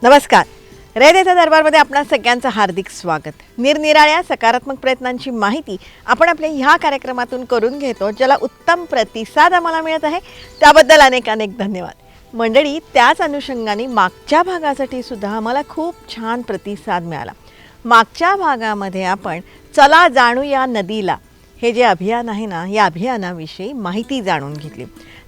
नमस्कार. रयतेचा दरबारमध्ये आपणा सगळ्यांचं हार्दिक स्वागत. निरनिराळ्या सकारात्मक प्रयत्नांची माहिती आपण आपल्या ह्या कार्यक्रमातून करून घेतो, ज्याला उत्तम प्रतिसाद आम्हाला मिळत आहे. त्याबद्दल अनेक अनेक धन्यवाद. मंडळी, त्याच अनुषंगाने मागच्या भागासाठी सुद्धा आम्हाला खूप छान प्रतिसाद मिळाला. मागच्या भागामध्ये आपण चला जाणूया नदीला हे जे अभियान आहे ना, या अभियानाविषयी माहिती जाणून घेतली.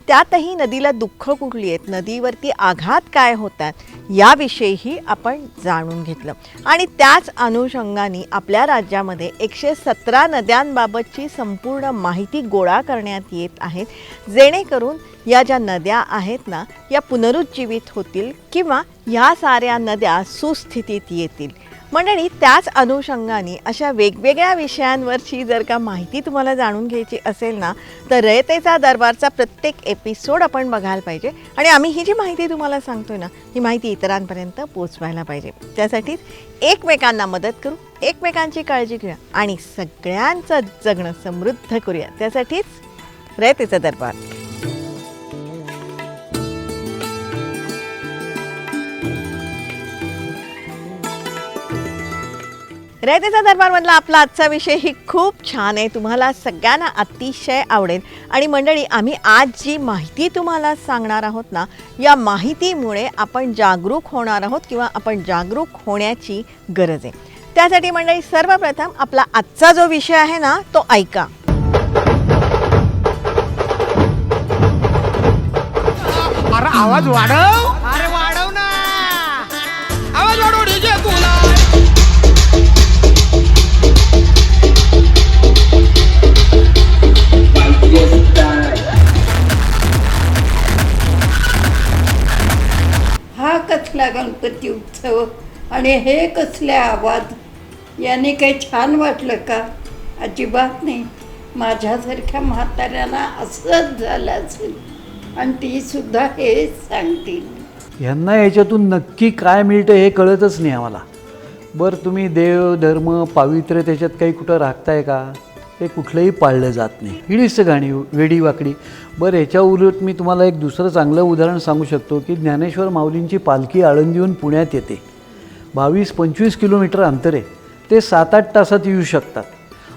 त्यातही नदीला दुःख कुठली आहेत, नदीवरती आघात काय होतात याविषयीही आपण जाणून घेतलं. आणि त्याच अनुषंगाने आपल्या राज्यामध्ये 117 नद्यांबाबतची संपूर्ण माहिती गोळा करण्यात येत आहे, जेणेकरून या ज्या नद्या आहेत ना, या पुनरुज्जीवित होतील किंवा ह्या साऱ्या नद्या सुस्थितीत येतील. मंडळी, त्याच अनुषंगाने अशा वेगवेगळ्या विषयांवरची जर का माहिती तुम्हाला जाणून घ्यायची असेल ना, तर रयतेचा दरबारचा प्रत्येक एपिसोड आपण बघायला पाहिजे. आणि आम्ही ही जी माहिती तुम्हाला सांगतोय ना, ही माहिती इतरांपर्यंत पोचवायला पाहिजे. त्यासाठीच एकमेकांना मदत करू, एकमेकांची काळजी घेऊया आणि सगळ्यांचं जगणं समृद्ध करूया. त्यासाठीच रयतेचा दरबार. रयतेचा दरबारमधला आपला आजचा विषय ही खूप छान आहे, तुम्हाला सगळ्यांना अतिशय आवडेल. आणि मंडळी, आम्ही आज जी माहिती तुम्हाला सांगणार आहोत ना, या माहितीमुळे आपण जागरूक होणार आहोत किंवा आपण जागरूक होण्याची गरज आहे. त्यासाठी मंडळी, सर्वप्रथम आपला आजचा जो विषय आहे ना, तो ऐका. अरे आवाज वाढव, अरे वाढव ना, आवाज वाढव डीजे तुला. हा कसला गणपती उत्सव आणि हे कसले आवाज, याने काही छान वाटलं का? अजिबात नाही. माझ्यासारख्या म्हाताऱ्यांना असंच झालं असेल आणि ती सुद्धा हेच सांगतील. ह्यांना याच्यातून नक्की काय मिळतं हे कळतच नाही आम्हाला. बरं, तुम्ही देव धर्म पावित्र्य त्याच्यात काही कुठं राखताय का? ते कुठलंही पाळलं जात नाही. हिडीच गाणी वेडी वाकडी. बरं, ह्याच्या उलट मी तुम्हाला एक दुसरं चांगलं उदाहरण सांगू शकतो की ज्ञानेश्वर माऊलींची पालखी आळंदीहून पुण्यात येते. 22-25 किलोमीटर अंतर आहे. ते 7-8 तासात येऊ शकतात.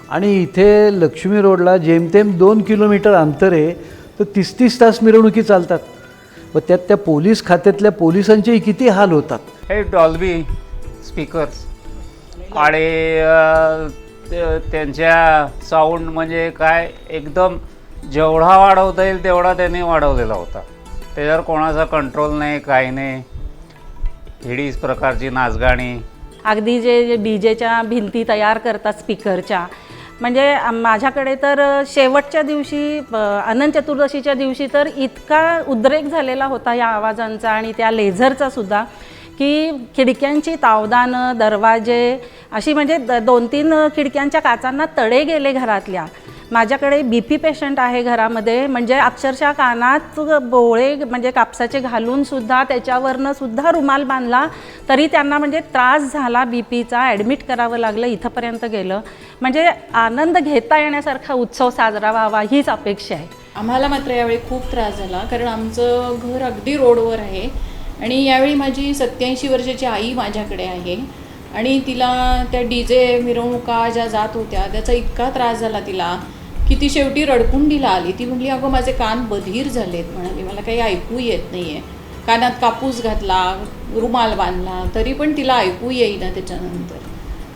आणि इथे लक्ष्मी रोडला जेमतेम 2 किलोमीटर अंतर आहे, तर 30-30 तास मिरवणुकी चालतात. व त्यात त्या पोलीस खात्यातल्या पोलिसांचेही किती हाल होतात. हे डॉल्बी स्पीकर्स आणि त्यांच्या साऊंड म्हणजे काय, एकदम जेवढा वाढवता येईल तेवढा त्यांनी वाढवलेला होता. त्याच्यावर कोणाचा कंट्रोल नाही, काही नाही. हिडीच प्रकारची नाचगाणी, अगदी जे डीजेच्या भिंती तयार करतात स्पीकरच्या, म्हणजे माझ्याकडे तर शेवटच्या दिवशी अनंत चतुर्दशीच्या दिवशी तर इतका उद्रेक झालेला होता या आवाजांचा आणि त्या लेझरचा सुद्धा, की खिडक्यांची तावदानं, दरवाजे अशी म्हणजे 2-3 खिडक्यांच्या काचांना तडे गेले घरातल्या. माझ्याकडे BP पेशंट आहे घरामध्ये, म्हणजे अक्षरशः कानात बोळे म्हणजे कापसाचे घालून सुद्धा त्याच्यावरनं सुद्धा रुमाल बांधला तरी त्यांना म्हणजे त्रास झाला BPचा, ॲडमिट करावं लागलं, इथंपर्यंत गेलं. म्हणजे आनंद घेता येण्यासारखा उत्सव साजरा व्हावा हीच अपेक्षा आहे. आम्हाला मात्र यावेळी खूप त्रास झाला, कारण आमचं घर अगदी रोडवर आहे आणि यावेळी माझी 87 वर्षाची आई माझ्याकडे आहे आणि तिला त्या DJ मिरवणुका ज्या जात होत्या त्याचा इतका त्रास झाला तिला की ती शेवटी रडकुंडीला आली. ती म्हटली, अगं माझे कान बधीर झालेत, म्हणाली मला काही ऐकू येत नाही आहे. कानात कापूस घातला, रुमाल बांधला, तरी पण तिला ऐकू येईना. त्याच्यानंतर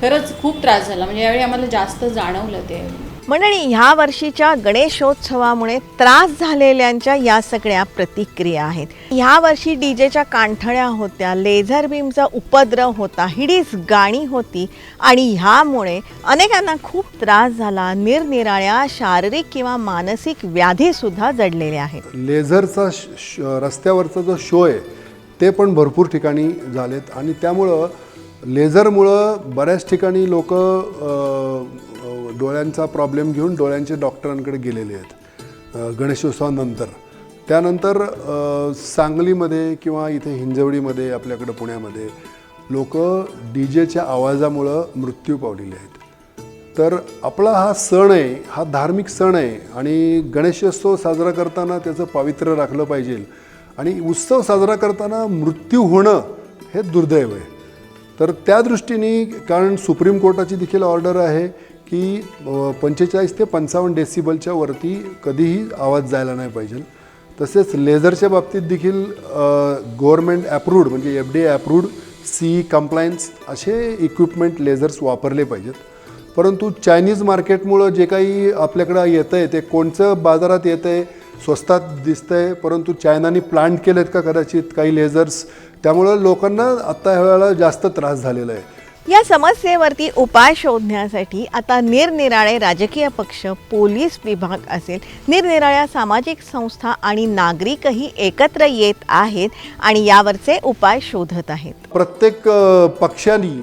खरंच खूप त्रास झाला. म्हणजे यावेळी आम्हाला जास्त जाणवलं ते. मंडळी, ह्या वर्षीच्या गणेशोत्सवामुळे त्रास झालेल्यांच्या या सगळ्या प्रतिक्रिया आहेत. ह्या वर्षी डीजेच्या कांठळ्या होत्या, लेझर बीमचा उपद्रव होता, हिडीस गाणी होती आणि ह्यामुळे अनेकांना खूप त्रास झाला. निरनिराळ्या शारीरिक किंवा मानसिक व्याधीसुद्धा जडलेल्या आहेत. लेझरचा रस्त्यावरचा जो शो आहे ते पण भरपूर ठिकाणी झालेत आणि त्यामुळं लेझरमुळं बऱ्याच ठिकाणी लोक डोळ्यांचा प्रॉब्लेम घेऊन डोळ्यांच्या डॉक्टरांकडे गेलेले आहेत गणेशोत्सवानंतर. त्यानंतर सांगलीमध्ये किंवा इथे हिंजवडीमध्ये आपल्याकडं पुण्यामध्ये लोक डी जेच्या आवाजामुळं मृत्यू पावलेले आहेत. तर आपला हा सण आहे, हा धार्मिक सण आहे आणि गणेशोत्सव साजरा करताना त्याचं पावित्र्य राखलं पाहिजे आणि उत्सव साजरा करताना मृत्यू होणं हे दुर्दैव आहे. तर त्या दृष्टीने कारण सुप्रीम कोर्टाची देखील ऑर्डर आहे की 45 ते 55 डेसिबलच्या वरती कधीही आवाज जायला नाही पाहिजे. तसेच लेझरच्या बाबतीत देखील गव्हर्मेंट ॲप्रूव्ड म्हणजे FDA ॲप्रूव्ड CE कंप्लायन्स असे इक्विपमेंट लेझर्स वापरले पाहिजेत. परंतु चायनीज मार्केटमुळं जे काही आपल्याकडं येतं आहे ते कोणचं बाजारात येतं आहे स्वस्तात दिसतं आहे, परंतु चायनाने प्लांट केलेत का कदाचित काही लेझर्स, त्यामुळं लोकांना आत्ता ह्या वेळेला जास्त त्रास झालेला आहे. या समस्येवरती उपाय शोधण्यासाठी आता निरनिराळे राजकीय पक्ष, पोलीस विभाग असेल, निरनिराळ्या सामाजिक संस्था आणि नागरिकही एकत्र येत आहेत आणि यावरचे उपाय शोधत आहेत. प्रत्येक पक्षांनी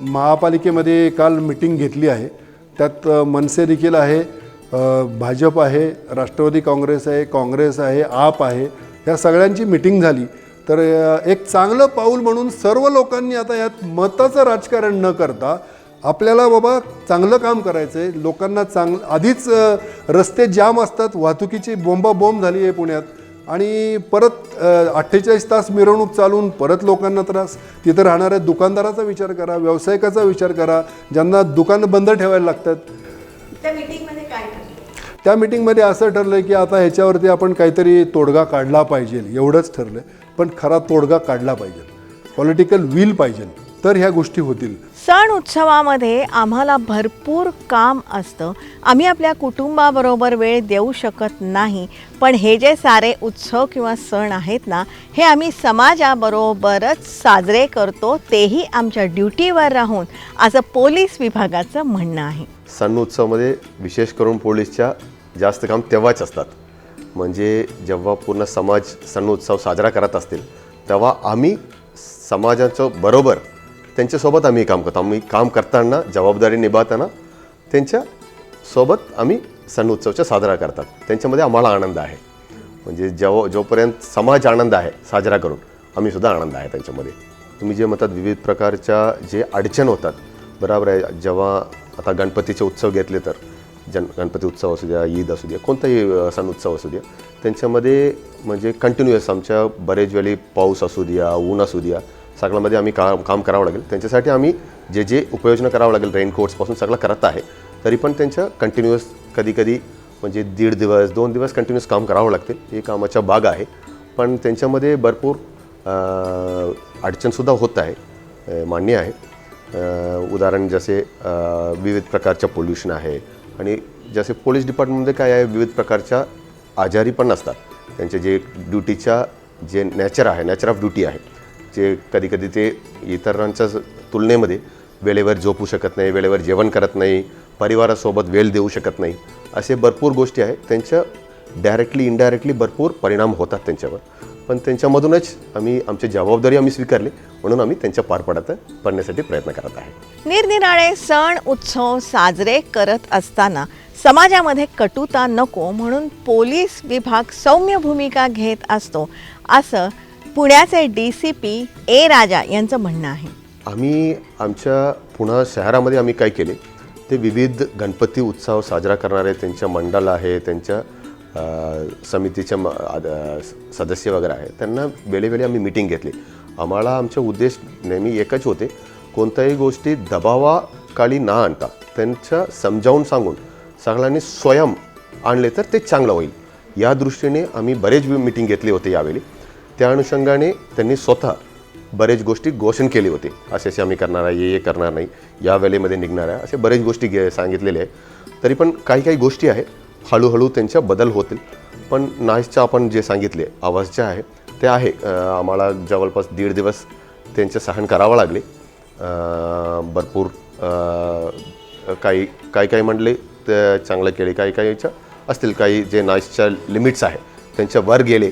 महापालिकेमध्ये काल मिटिंग घेतली आहे. त्यात मनसे देखील आहे, भाजप आहे, राष्ट्रवादी काँग्रेस आहे, काँग्रेस आहे, आप आहे, ह्या सगळ्यांची मिटिंग झाली. तर एक चांगलं पाऊल म्हणून सर्व लोकांनी आता यात मताचं राजकारण न करता आपल्याला बाबा चांगलं काम करायचं आहे. लोकांना आधीच रस्ते जाम असतात, वाहतुकीची बोंबाबोंब झाली आहे पुण्यात आणि परत 48 तास मिरवणूक चालून परत लोकांना त्रास. तिथं राहणाऱ्या दुकानदाराचा विचार करा, व्यावसायिकाचा विचार करा, ज्यांना दुकानं बंद ठेवायला लागतात. त्या मीटिंगमध्ये काय ठरलं? त्या मीटिंगमध्ये असं ठरलं की आता ह्याच्यावरती आपण काहीतरी तोडगा काढला पाहिजे, एवढंच ठरलं. पण खरा तोडगा काढला पाहिजे, पॉलिटिकल विल पाहिजे, तर ह्या गोष्टी होतील. सण उत्सवामध्ये आम्हाला भरपूर काम असतं, आम्ही आपल्या कुटुंबाबरोबर वेळ देऊ शकत नाही, पण हे जे सारे उत्सव किंवा सण आहेत ना, हे आम्ही समाजाबरोबरच साजरे करतो, तेही आमच्या ड्युटीवर राहून, असं पोलीस विभागाचं म्हणणं आहे. सण उत्सवामध्ये विशेष करून पोलीसच्या जास्त काम तेव्हाच असतात, म्हणजे जेव्हा पूर्ण समाज सण उत्सव साजरा करत असतील तेव्हा आम्ही समाजाच्या बरोबर त्यांच्यासोबत आम्ही काम करतो. आम्ही काम करताना, जबाबदारी निभावताना त्यांच्यासोबत आम्ही सण उत्सवचा साजरा करतात. त्यांच्यामध्ये आम्हाला आनंद आहे, म्हणजे जोपर्यंत समाज आनंद आहे साजरा करून, आम्हीसुद्धा आनंद आहे त्यांच्यामध्ये. तुम्ही जे म्हणतात विविध प्रकारच्या जे अडचण होतात, बरोबर आहे. जेव्हा आता गणपतीचे उत्सव घेतले तर गणपती उत्सव असू द्या, ईद असू द्या, कोणताही सण उत्सव असू द्या, त्यांच्यामध्ये म्हणजे कंटिन्युअस आमच्या बरेच वेळी पाऊस असू द्या, ऊन असू द्या, सगळ्यामध्ये आम्ही काम करावं लागेल. त्यांच्यासाठी आम्ही जे उपाययोजना करावं लागेल, रेनकोट्सपासून सगळं करत आहे. तरी पण त्यांच्या कंटिन्युअस कधी म्हणजे 1.5 दिवस 2 दिवस कंटिन्युअस काम करावं लागतील, हे कामाचा भाग आहे. पण त्यांच्यामध्ये भरपूर अडचणसुद्धा होत आहे, मान्य आहे. उदाहरण जसे विविध प्रकारच्या पोल्युशन आहे आणि जसे पोलीस डिपार्टमेंटमध्ये काय आहे, विविध प्रकारच्या आजारी पण असतात. त्यांचे जे ड्युटीच्या जे नॅचर ऑफ ड्युटी आहे, जे कधी ते इतरांच्या तुलनेमध्ये वेळेवर झोपू शकत नाही, वेळेवर जेवण करत नाही, परिवारासोबत वेळ देऊ शकत नाही, असे भरपूर गोष्टी आहेत. त्यांच्या डायरेक्टली इनडायरेक्टली भरपूर परिणाम होतात त्यांच्यावर. पण त्यांच्यामधूनच आमची जबाबदारी आम्ही स्वीकारली, म्हणून आम्ही त्यांच्या पार पडण्यासाठी प्रयत्न करत आहे. निरनिराळे सण उत्सव साजरे करत असताना समाजामध्ये कटुता नको म्हणून पोलीस विभाग सौम्य भूमिका घेत असतो, असं पुण्याचे DCP A राजा यांचं म्हणणं आहे. आम्ही आमच्या पुणे शहरामध्ये आम्ही काय केले, ते विविध गणपती उत्सव साजरा करणारे त्यांच्या मंडळ आहे, त्यांच्या समितीच्या सदस्य वगैरे आहे, त्यांना वेळोवेळी आम्ही मीटिंग घेतली. आम्हाला आमचे उद्देश नेहमी एकच होते, कोणत्याही गोष्टी दबावाखाली न आणता त्यांच्या समजावून सांगून सगळ्यांनी स्वयं आणले तर ते चांगलं होईल. या दृष्टीने आम्ही बरेच मीटिंग घेतली होती यावेळी. त्या अनुषंगाने त्यांनी स्वतः बरेच गोष्टी घोषण केली होती, असे आम्ही करणार आहे, हे करणार नाही, या वेळेमध्ये निघणार आहे, असे बरेच गोष्टी सांगितलेले आहे. तरी पण काही गोष्टी आहे हळूहळू त्यांच्या बदल होतील. पण नाईसच्या आपण जे सांगितले आवाज जे आहे ते आहे, आम्हाला जवळपास 1.5 दिवस त्यांचे सहन करावं लागले. भरपूर काही म्हणले ते चांगलं केले, काहीच्या असतील काही जे नाईसच्या लिमिट्स आहे त्यांच्या वर गेले,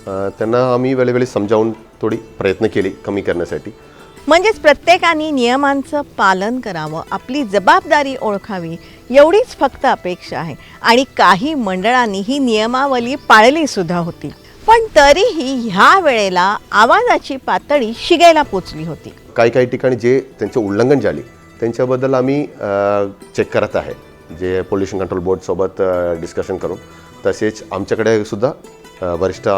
त्यांना आम्ही वेळोवेळी समजावून थोडी प्रयत्न केली कमी करण्यासाठी. म्हणजेच प्रत्येकाने नियमांचं पालन करावं, आपली जबाबदारी ओळखावी एवढीच फक्त अपेक्षा आहे. आणि काही मंडळांनी ही नियमावली पाळली सुद्धा होती. पण तरीही ह्या वेळेला आवाजाची पातळी शिगेला पोचली होती. काही ठिकाणी जे त्यांचे उल्लंघन झाली त्यांच्याबद्दल आम्ही चेक करत आहे, जे पोल्युशन कंट्रोल बोर्डसोबत डिस्कशन करून. तसेच आमच्याकडे सुद्धा वरिष्ठ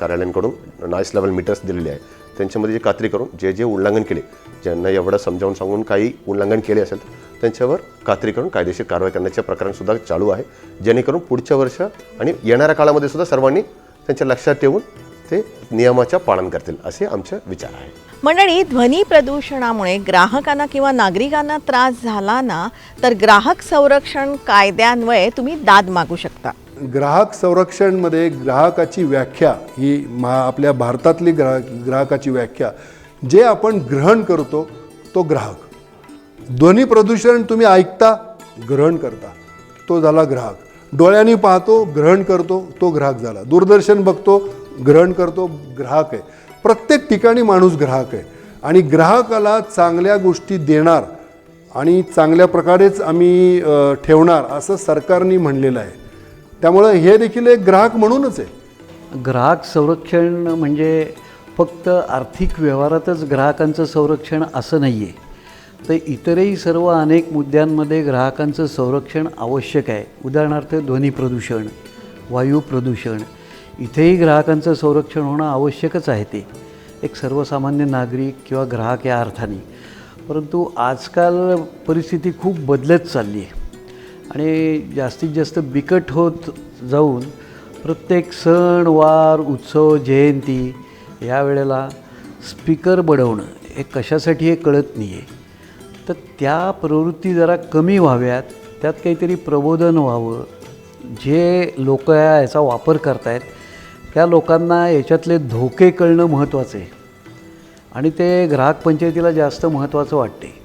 कार्यालयांकडून नॉईस लेवल मीटर्स दिलेले आहे. त्यांच्यामध्ये जे खात्री करून जे उल्लंघन केले, ज्यांना एवढं समजावून सांगून काही उल्लंघन केले असेल त्यांच्यावर खात्री करून कायदेशीर कारवाई करण्याचे प्रकरणसुद्धा चालू आहे, जेणेकरून पुढच्या वर्ष आणि येणाऱ्या काळामध्ये सुद्धा सर्वांनी त्यांच्या लक्षात ठेवून ते नियमाचं पालन करतील असे आमचे विचार आहे. मंडळी, ध्वनी प्रदूषणामुळे ग्राहकांना किंवा नागरिकांना त्रास झाला ना तर ग्राहक संरक्षण कायद्यान्वये तुम्ही दाद मागू शकता. ग्राहक संरक्षणमध्ये ग्राहकाची व्याख्या ही आपल्या भारतातली ग्राहकाची व्याख्या, जे आपण ग्रहण करतो तो ग्राहक. ध्वनी प्रदूषण तुम्ही ऐकता, ग्रहण करता, तो झाला ग्राहक. डोळ्यांनी पाहतो, ग्रहण करतो, तो ग्राहक झाला. दूरदर्शन बघतो, ग्रहण करतो, ग्राहक आहे. प्रत्येक ठिकाणी माणूस ग्राहक आहे. आणि ग्राहकाला चांगल्या गोष्टी देणार आणि चांगल्या प्रकारेच आम्ही ठेवणार असं सरकारने म्हणलेलं आहे. त्यामुळं हे देखील एक ग्राहक म्हणूनच आहे. ग्राहक संरक्षण म्हणजे फक्त आर्थिक व्यवहारातच ग्राहकांचं संरक्षण असं नाही आहे, तर इतरही सर्व अनेक मुद्द्यांमध्ये ग्राहकांचं संरक्षण आवश्यक आहे. उदाहरणार्थ ध्वनी प्रदूषण, वायू प्रदूषण, इथेही ग्राहकांचं संरक्षण होणं आवश्यकच आहे. ते एक सर्वसामान्य नागरिक किंवा ग्राहक या अर्थाने. परंतु आजकाल परिस्थिती खूप बदलत चालली आहे आणि जास्तीत जास्त बिकट होत जाऊन प्रत्येक सण वार उत्सव जयंती या वेळेला स्पीकर बडवणं हे कशासाठी हे कळत नाही आहे. तर त्या प्रवृत्ती जरा कमी व्हाव्यात, त्यात काहीतरी प्रबोधन व्हावं. जे लोक याचा वापर करतायत त्या लोकांना याच्यातले धोके कळणं महत्त्वाचं आहे आणि ते ग्राहक पंचायतीला जास्त महत्त्वाचं वाटते.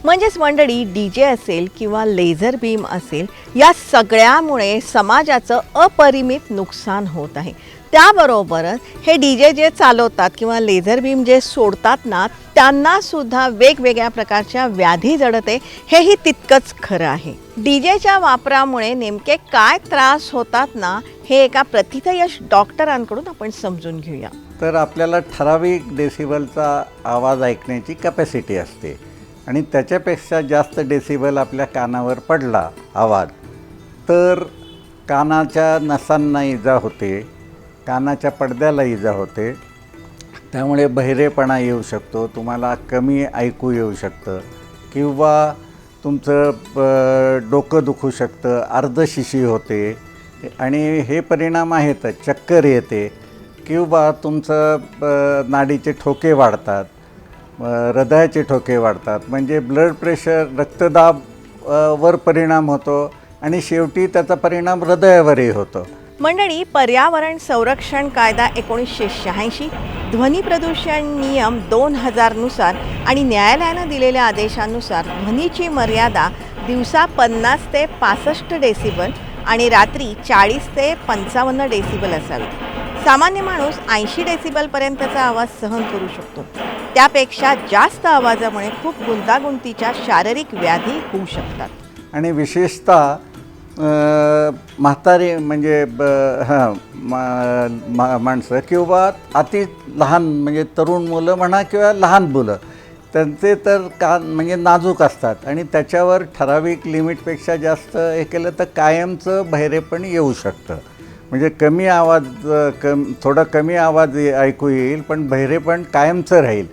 म्हणजेच मंडळी, DJ असेल किंवा लेझर बीम असेल, या सगळ्यामुळे समाजाचं अपरिमित नुकसान होत आहे. त्याबरोबरच हे DJ जे चालवतात किंवा लेझर बीम जे सोडतात ना त्यांना सुद्धा वेगवेगळ्या प्रकारच्या व्याधी जडते, हेही तितकंच खरं आहे. DJच्या वापरामुळे नेमके काय त्रास होतात ना हे एका प्रथितयश डॉक्टरांकडून आपण समजून घेऊया. तर आपल्याला ठराविक डेसिबलचा आवाज ऐकण्याची कॅपॅसिटी असते आणि त्याच्यापेक्षा जास्त डेसिबल आपल्या कानावर पडला आवाज तर कानाच्या नसांना इजा होते, कानाच्या पडद्याला इजा होते. त्यामुळे बहिरेपणा येऊ शकतो, तुम्हाला कमी ऐकू येऊ शकतं किंवा तुमचं डोकं दुखू शकतं, अर्धशिशी होते आणि हे परिणाम आहेतच. चक्कर येते किंवा तुमचं नाडीचे ठोके वाढतात, हृदयाचे ठोके वाढतात. म्हणजे ब्लड प्रेशर रक्तदाब वर परिणाम होतो आणि शेवटी त्याचा परिणाम हृदयावरही होतो. मंडळी, पर्यावरण संरक्षण कायदा 1986, ध्वनी प्रदूषण नियम 2000 नुसार आणि न्यायालयानं दिलेल्या आदेशानुसार ध्वनीची मर्यादा दिवसा 50 ते 65 डेसिबल आणि रात्री 40 ते 55 डेसिबल असावी. सामान्य माणूस 80 डेसिबलपर्यंतचा आवाज सहन करू शकतो. त्यापेक्षा जास्त आवाजामुळे खूप गुंतागुंतीच्या शारीरिक व्याधी होऊ शकतात. आणि विशेषतः म्हातारे म्हणजे माणसं किंवा अति लहान म्हणजे तरुण मुलं म्हणा किंवा लहान मुलं, त्यांचे तर कान म्हणजे नाजूक असतात आणि त्याच्यावर ठराविक लिमिटपेक्षा जास्त हे केलं तर कायमचं बहिरेपण येऊ शकतं. म्हणजे कमी आवाज थोडा कमी आवाज ऐकू येईल पण बहिरेपण कायमचं राहील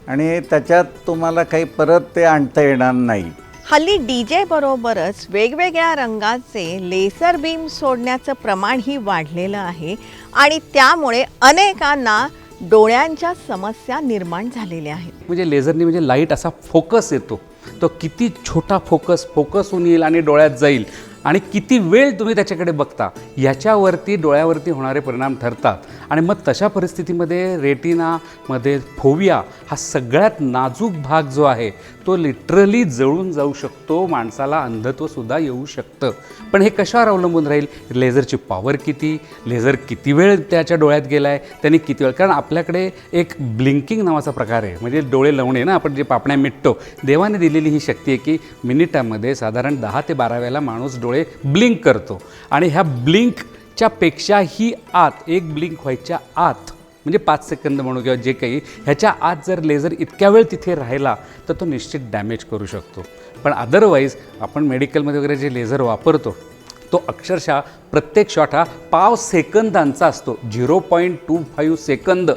आणि त्याच्यात तुम्हाला काही परत ते आणता येणार नाही. हल्ली DJ बरोबरच वेगवेगळ्या रंगाचे लेसर बीम सोडण्याचं प्रमाणही वाढलेलं आहे आणि त्यामुळे अनेकांना डोळ्यांच्या समस्या निर्माण झालेल्या आहेत. म्हणजे लेझरनी म्हणजे लाईट असा फोकस येतो, तो किती छोटा फोकस होऊन येईल आणि डोळ्यात जाईल आणि किती वेळ तुम्ही त्याच्याकडे बघता याच्यावरती डोळ्यावरती होणारे परिणाम ठरतात. आणि मग तशा परिस्थितीमध्ये रेटिनामध्ये फोविया हा सगळ्यात नाजूक भाग जो आहे तो लिटरली जळून जाऊ शकतो, माणसाला अंधत्वसुद्धा येऊ शकतं. पण हे कशावर अवलंबून राहील? लेझरची पॉवर किती, लेझर किती वेळ त्याच्या डोळ्यात गेला आहे, त्यांनी किती वेळ. कारण आपल्याकडे एक ब्लिंकिंग नावाचा प्रकार आहे, म्हणजे डोळे लावणे ना, आपण जे पापण्या मिटतो, देवाने दिलेली ही शक्ती आहे की मिनिटामध्ये साधारण 10 ते 12 वेळेला माणूस डोळे ब्लिंक करतो. आणि ह्या ब्लिंकच्या पेक्षाही आत, एक ब्लिंक व्हायच्या आत, म्हणजे 5 सेकंद म्हणू किंवा जे काही, ह्याच्या आत जर लेझर इतक्या वेळ तिथे राहिला तर तो निश्चित डॅमेज करू शकतो. पण अदरवाईज आपण मेडिकलमध्ये वगैरे जे लेझर वापरतो तो अक्षरशः प्रत्येक शॉट हा 5 सेकंदांचा असतो. 0.25 सेकंद,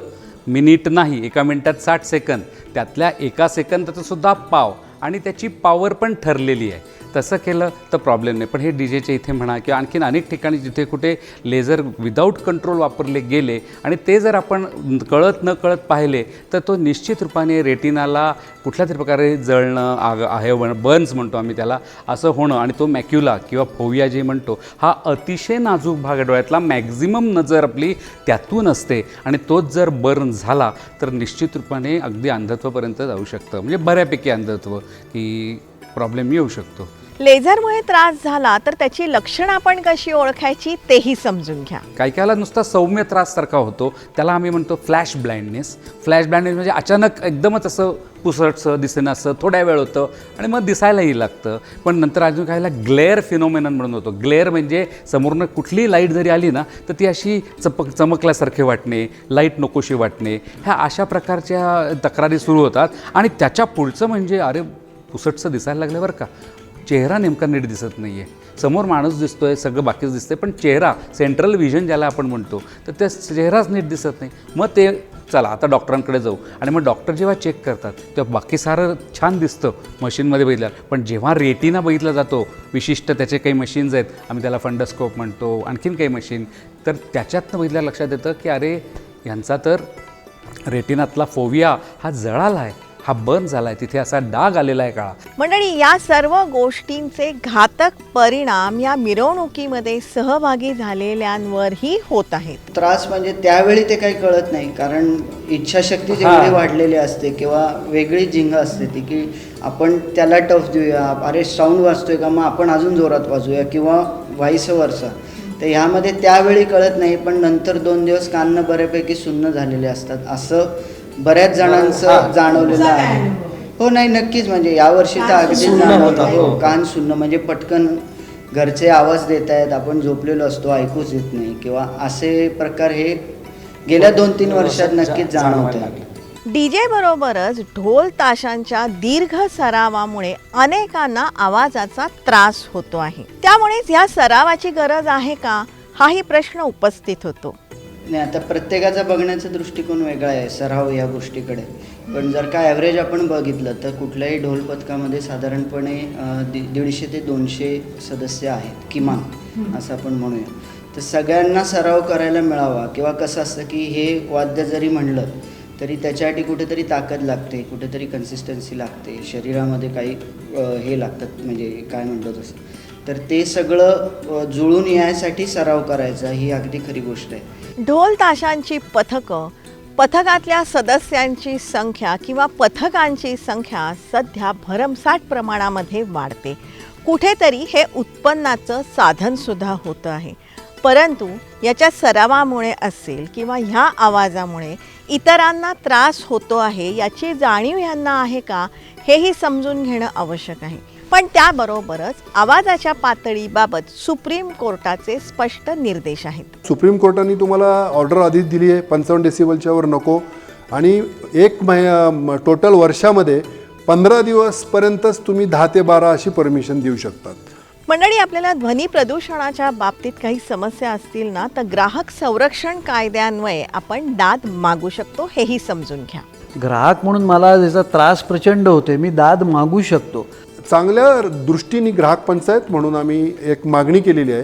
मिनिट नाही. एका मिनिटात 60 सेकंद, त्यातल्या एका सेकंदाचं सुद्धा पाव, आणि त्याची पॉवर पण ठरलेली आहे. तसं केलं तर प्रॉब्लेम नाही. पण हे डीजेच्या इथे म्हणा किंवा आणखीन अनेक ठिकाणी जिथे कुठे लेझर विदाऊट कंट्रोल वापरले गेले आणि ते जर आपण कळत न कळत पाहिले तर तो निश्चित रूपाने रेटिनाला कुठल्या तरी प्रकारे जळणं, आहे बर्न्स म्हणतो आम्ही त्याला, असं होणं, आणि तो मॅक्युला किंवा फोविया जे म्हणतो हा अतिशय नाजूक भाग आहे डोळ्यातला. मॅक्झिमम नजर आपली त्यातून असते आणि तोच जर बर्न झाला तर निश्चित रूपाने अगदी अंधत्वापर्यंत जाऊ शकतं. म्हणजे बऱ्यापैकी अंधत्व की प्रॉब्लेम येऊ शकतो. लेझरमुळे त्रास झाला तर त्याची लक्षणं आपण कशी ओळखायची तेही समजून घ्या. काही काहीला नुसता सौम्य त्राससारखा होतो, त्याला आम्ही म्हणतो फ्लॅश ब्लाइंडनेस. फ्लॅश ब्लाइंडनेस म्हणजे अचानक एकदमच असं पुसटसं दिसेना, असं थोड्या वेळ होतं आणि मग दिसायलाही लागतं. पण नंतर अजून काहीला ग्लेअर फिनोमेनन म्हणून होतो. ग्लेअर म्हणजे समोरनं कुठली लाईट जरी आली ना तर ती अशी चमकल्यासारखे वाटणे, लाईट नकोशी वाटणे, ह्या अशा प्रकारच्या तक्रारी सुरू होतात. आणि त्याच्या पुढचं म्हणजे अरे पुसटसं दिसायला लागलं बरं का, चेहरा नेमका नीट दिसत नाही आहे, समोर माणूस दिसतो आहे, सगळं बाकीच दिसतं आहे, पण चेहरा, सेंट्रल व्हिजन ज्याला आपण म्हणतो, तर त्या चेहराच नीट दिसत नाही. मग ते चला आता डॉक्टरांकडे जाऊ, आणि मग डॉक्टर जेव्हा चेक करतात तेव्हा बाकी सारं छान दिसतं मशीनमध्ये बघितलं, पण जेव्हा रेटिना बघितला जातो, विशिष्ट त्याचे काही मशीन्स आहेत, आम्ही त्याला फंडस्कोप म्हणतो, आणखीन काही मशीन, तर त्याच्यातनं बघितल्या लक्षात येतं की अरे यांचा तर रेटिनातला फोविया हा जळाला आहे, हा बर्न झाला आहे, तिथे असा डाग आलेला आहे काळा. मंडळी, या सर्व गोष्टींचे घातक परिणाम या मिरवणुकीमध्ये सहभागी झालेल्यांवरही होत आहेत. त्रास म्हणजे त्यावेळी ते काही कळत नाही, कारण इच्छाशक्ती जेवढी वाढलेली असते किंवा वेगळी झिंग असते ती की आपण त्याला टफ देऊया, अरे साऊंड वाजतोय का, मग आपण अजून जोरात वाजूया किंवा व्हाईस वर्सा. तर ह्यामध्ये त्यावेळी कळत नाही, पण नंतर 2 दिवस कान बऱ्यापैकी सुन्न झालेले असतात, असं बऱ्याच जणांचं जाणवलेलं आहे. हो, नाही नक्कीच, म्हणजे यावर्षी तर अगदी जाणवतं. कान सुन्न म्हणजे पटकन घरचे आवाज देत आहेत, आपण झोपलेलो असतो, ऐकूच येत नाही, किंवा असे प्रकार हे गेल्या 2-3 वर्षात नक्कीच जाणवते. डीजे बरोबरच ढोल ताशांच्या दीर्घ सरावामुळे अनेकांना आवाजाचा त्रास होतो आहे. त्यामुळेच या सरावाची गरज आहे का, हाही प्रश्न उपस्थित होतो. नाही, आता प्रत्येकाचा बघण्याचा दृष्टिकोन वेगळा आहे सराव या गोष्टीकडे. पण जर का ॲव्हरेज आपण बघितलं तर कुठल्याही ढोल पथकामध्ये साधारणपणे 150 ते 200 सदस्य आहेत किमान, असं आपण म्हणूया. तर सगळ्यांना सराव करायला मिळावा, किंवा कसं असतं की हे वाद्य जरी म्हणलं तरी त्याच्यासाठी कुठेतरी ताकद लागते, कुठेतरी कन्सिस्टन्सी लागते, शरीरामध्ये काही हे लागतात, म्हणजे काय म्हणतो तसं. तर ते सगळं जुळून यायसाठी सराव करायचा ही अगदी खरी गोष्ट आहे. ढोल ताशांची पथकं, पथकातल्या सदस्यांची संख्या किंवा पथकांची संख्या सध्या भरमसाठ प्रमाणामध्ये वाढते. कुठेतरी हे उत्पन्नाचं साधनसुद्धा होतं आहे. परंतु याच्या सरावामुळे असेल किंवा ह्या आवाजामुळे इतरांना त्रास होतो आहे याची जाणीव यांना आहे का, हेही समजून घेणं आवश्यक आहे. पण त्याबरोबरच आवाजाच्या पातळीबाबत सुप्रीम कोर्टाचे स्पष्ट निर्देश आहेत. सुप्रीम कोर्टाने तुम्हाला ऑर्डर आधीच दिली आहे 55 डेसिबलच्या वर नको, आणि टोटल वर्षामध्ये 15 दिवसपर्यंतच तुम्ही 10 ते 12 अशी परमिशन देऊ शकतात. मंडळी, आपल्याला ध्वनी प्रदूषणाच्या बाबतीत काही समस्या असतील ना तर ग्राहक संरक्षण कायद्यान्वये आपण दाद मागू शकतो, हेही समजून घ्या. ग्राहक म्हणून मला त्याचा त्रास प्रचंड होते, मी दाद मागू शकतो. चांगल्या दृष्टीने ग्राहक पंचायत म्हणून आम्ही एक मागणी केलेली आहे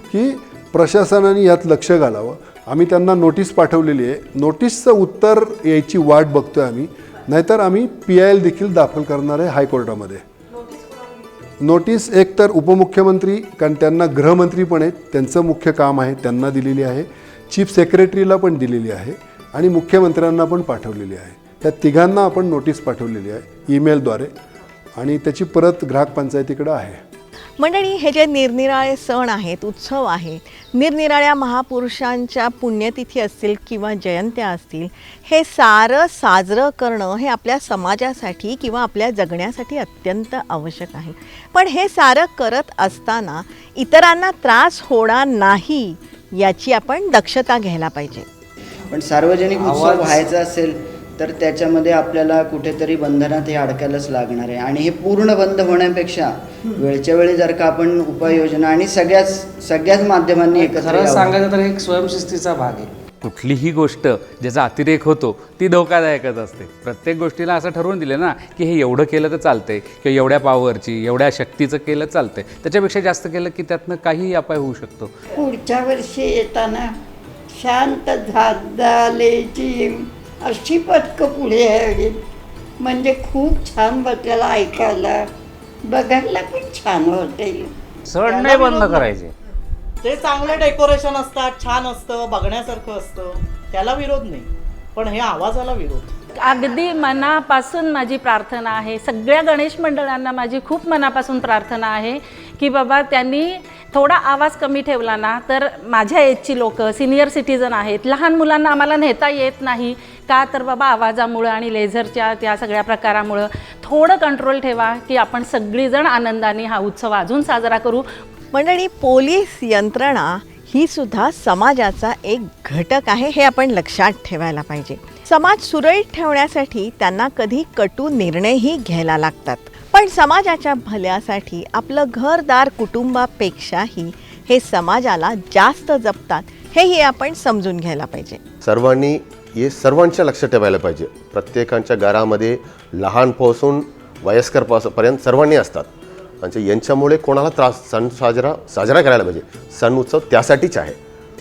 की प्रशासनाने यात लक्ष घालावं. आम्ही त्यांना नोटीस पाठवलेली आहे, नोटीसचं उत्तर यायची वाट बघतोय आम्ही, नाहीतर आम्ही PIL देखील दाखल करणार आहे हायकोर्टामध्ये. नोटीस एकतर उपमुख्यमंत्री, कारण त्यांना गृहमंत्री पण आहेत, त्यांचं मुख्य काम आहे, त्यांना दिलेली आहे. चीफ सेक्रेटरीला पण दिलेली आहे आणि मुख्यमंत्र्यांना पण पाठवलेली आहे. त्या तिघांना आपण नोटीस पाठवलेली आहे ईमेलद्वारे आणि त्याची प्रत ग्राहक पंचायतीकडे आहे. मंडळी, हे जे निरनिराळे सण आहेत, उत्सव आहेत, निरनिराळ्या महापुरुषांच्या पुण्यतिथी असतील किंवा जयंत्या असतील, हे सारं साजरं करणं हे आपल्या समाजासाठी किंवा आपल्या जगण्यासाठी अत्यंत आवश्यक आहे. पण हे सारं करत असताना इतरांना त्रास होणार नाही याची आपण दक्षता घ्यायला पाहिजे. पण सार्वजनिक उत्सव व्हायचा असेल तर त्याच्यामध्ये आपल्याला कुठेतरी बंधनात हे अडकायलाच लागणार आहे. आणि हे पूर्ण बंद होण्यापेक्षा वेळच्या वेळी जर का आपण उपाययोजना आणि सगळ्याच माध्यमांनी एकत्र खरं यावं. सांगायचं तर एक स्वयंशिस्तीचा भाग आहे. कुठलीही गोष्ट ज्याचा अतिरेक होतो ती धोकादायकच असते. प्रत्येक गोष्टीला असं ठरवून दिलं ना की हे एवढं केलं तर चालतंय किंवा एवढ्या पॉवरची एवढ्या शक्तीचं केलं चालतंय, त्याच्यापेक्षा जास्त केलं की त्यातनं काहीही अपाय होऊ शकतो. पुढच्या वर्षी येताना शांत झालेची अशी पथकं पुढे यावी, म्हणजे खूप छान वाटेल ऐकायला, बघायला पण छान वाटेल. सण नाही बंद करायचे. ते चांगले डेकोरेशन असतात, छान असतं, बघण्यासारखं असतं, त्याला विरोध नाही, पण हे आवाजाला विरोध. अगदी मनापासून माझी प्रार्थना आहे, सगळ्या गणेश मंडळांना माझी खूप मनापासून प्रार्थना आहे की बाबा त्यांनी थोडा आवाज कमी ठेवला ना तर माझ्या एजची लोक, सिनियर सिटीजन आहेत, लहान मुलांना आम्हाला नेता येत नाही का, तर बाबा आवाजामुळं आणि लेझरच्या त्या सगळ्या प्रकारामुळं थोडं कंट्रोल ठेवा की आपण सगळीजण आनंदाने हा उत्सव अजून साजरा करू. मंडळी, पोलीस यंत्रणा ही सुद्धा समाजाचा एक घटक आहे, हे आपण लक्षात ठेवायला पाहिजे. समाज सुरळीत ठेवण्यासाठी त्यांना कधी कटू निर्णयही घ्यायला लागतात, पण समाजाच्या भल्यासाठी आपलं घरदार कुटुंबापेक्षाही हे समाजाला जास्त जपतात, हेही आपण समजून घ्यायला पाहिजे. सर्वांनी हे सर्वांच्या लक्षात ठेवायला पाहिजे. प्रत्येकाच्या घरामध्ये लहानपासून वयस्करपर्यंत सर्वांनी असतात आणि यांच्यामुळे कोणाला त्रास, सण साजरा करायला पाहिजे. सण उत्सव त्यासाठीच आहे,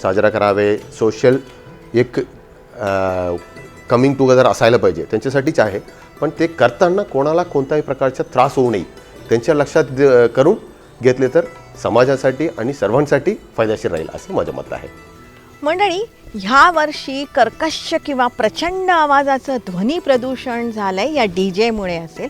साजरा करावे, सोशल एक कमिंग टुगेदर असायला पाहिजे, त्यांच्यासाठीच आहे. पण ते करताना कोणाला कोणत्याही प्रकारचा त्रास होऊ नये त्यांच्या लक्षात करून घेतले तर समाजासाठी आणि सर्वांसाठी फायदेशीर राहील असं माझं मत आहे. मंडळी, ह्या वर्षी कर्कश किंवा प्रचंड आवाजाचं ध्वनी प्रदूषण झालंय या डीजेमुळे असेल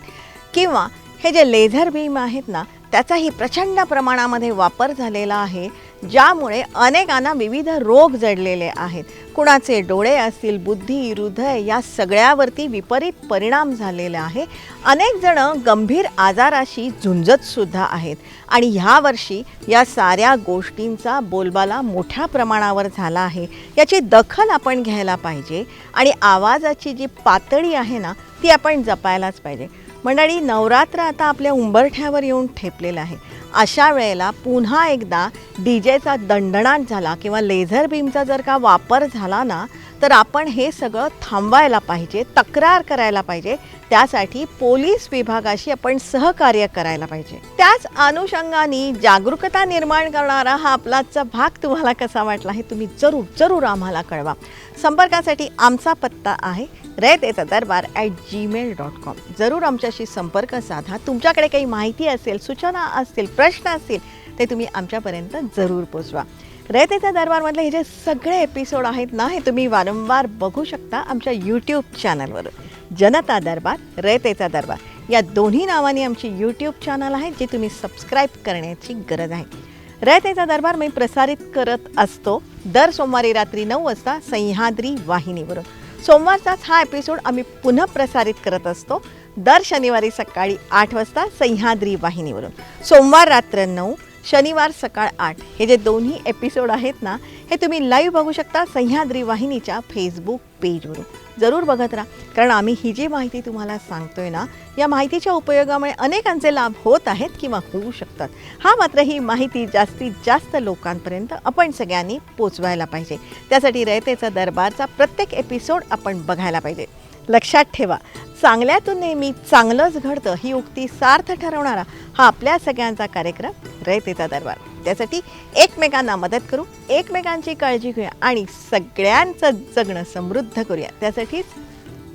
किंवा हे जे लेझर बीम आहेत ना त्याचाही प्रचंड प्रमाणामध्ये वापर झालेला आहे, ज्यामुळे अनेकांना विविध रोग जडलेले आहेत. कुणाचे डोळे असतील, बुद्धी, हृदय या सगळ्यावरती विपरीत परिणाम झालेला आहे. अनेक जण गंभीर आजाराशी झुंजतसुद्धा आहेत आणि ह्या वर्षी या साऱ्या गोष्टींचा बोलबाला मोठ्या प्रमाणावर झाला आहे. याची दखल आपण घ्यायला पाहिजे आणि आवाजाची जी पातळी आहे ना ती आपण जपायलाच पाहिजे. मंडळी, नवरात्र आता आपल्या उंबरठ्यावर येऊन ठेपलेलं आहे. अशा वेळेला पुन्हा एकदा डीजेचा दणदणाट झाला किंवा लेझर बीमचा जर का वापर झाला ना तर आपण हे सगळं थांबवायला पाहिजे, तक्रार करायला पाहिजे. त्यासाठी पोलीस विभागाशी आपण सहकार्य करायला पाहिजे. त्याच अनुषंगाने जागरूकता निर्माण करणारा हा आपलाचा भाग तुम्हाला कसा वाटला हे तुम्ही जरूर आम्हाला कळवा. संपर्कासाठी आमचा पत्ता आहे रयतेचादरबार@gmail.com. जरूर आमच्याशी संपर्क साधा. तुमच्याकडे काही माहिती असेल, सूचना असतील, प्रश्न असतील ते तुम्ही आमच्यापर्यंत जरूर पोचवा. रयतेचा दरबारमधले हे जे सगळे एपिसोड आहेत ना हे तुम्ही वारंवार बघू शकता आमच्या यूट्यूब चॅनलवर. जनता दरबार, रयतेचा दरबार या दोन्ही नावाने आमची यूट्यूब चॅनल आहे, जी तुम्ही सबस्क्राईब करण्याची गरज आहे. रयतेचा दरबार मी प्रसारित करत असतो दर सोमवारी रात्री 9 वाजता सह्याद्री वाहिनीवरून. सोमवारचाच हा एपिसोड आम्ही पुन्हा प्रसारित करत असतो दर शनिवारी सकाळी 8 वाजता सह्याद्री वाहिनीवरून. सोमवार रात्र 9, शनिवार सकाळ 8 हे जे दोन्ही एपिसोड आहेत ना हे तुम्ही लाईव्ह बघू शकता सह्याद्री वाहिनीच्या फेसबुक पेजवरून. जरूर बघत राहा, कारण आम्ही ही जी माहिती तुम्हाला सांगतोय ना या माहितीच्या उपयोगामुळे अनेकांचे लाभ होत आहेत किंवा होऊ शकतात. हा मात्र ही माहिती जास्तीत जास्त लोकांपर्यंत आपण सगळ्यांनी पोचवायला पाहिजे. त्यासाठी रयतेचा दरबारचा प्रत्येक एपिसोड आपण बघायला पाहिजे. लक्षात ठेवा, चांगल्यातून नेहमी चांगलंच घडतं ही उक्ती सार्थ ठरवणारा हा आपल्या सगळ्यांचा कार्यक्रम रयतेचा दरबार. त्यासाठी एकमेकांना मदत करू, एकमेकांची काळजी घेऊया आणि सगळ्यांचं जगणं समृद्ध करूया. त्यासाठीच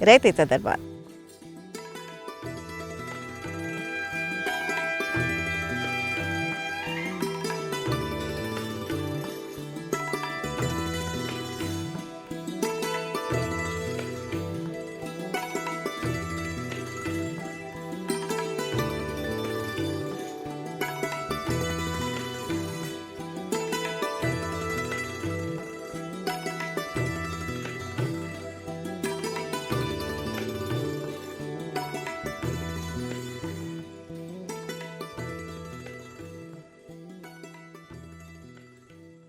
रयतेचा दरबार.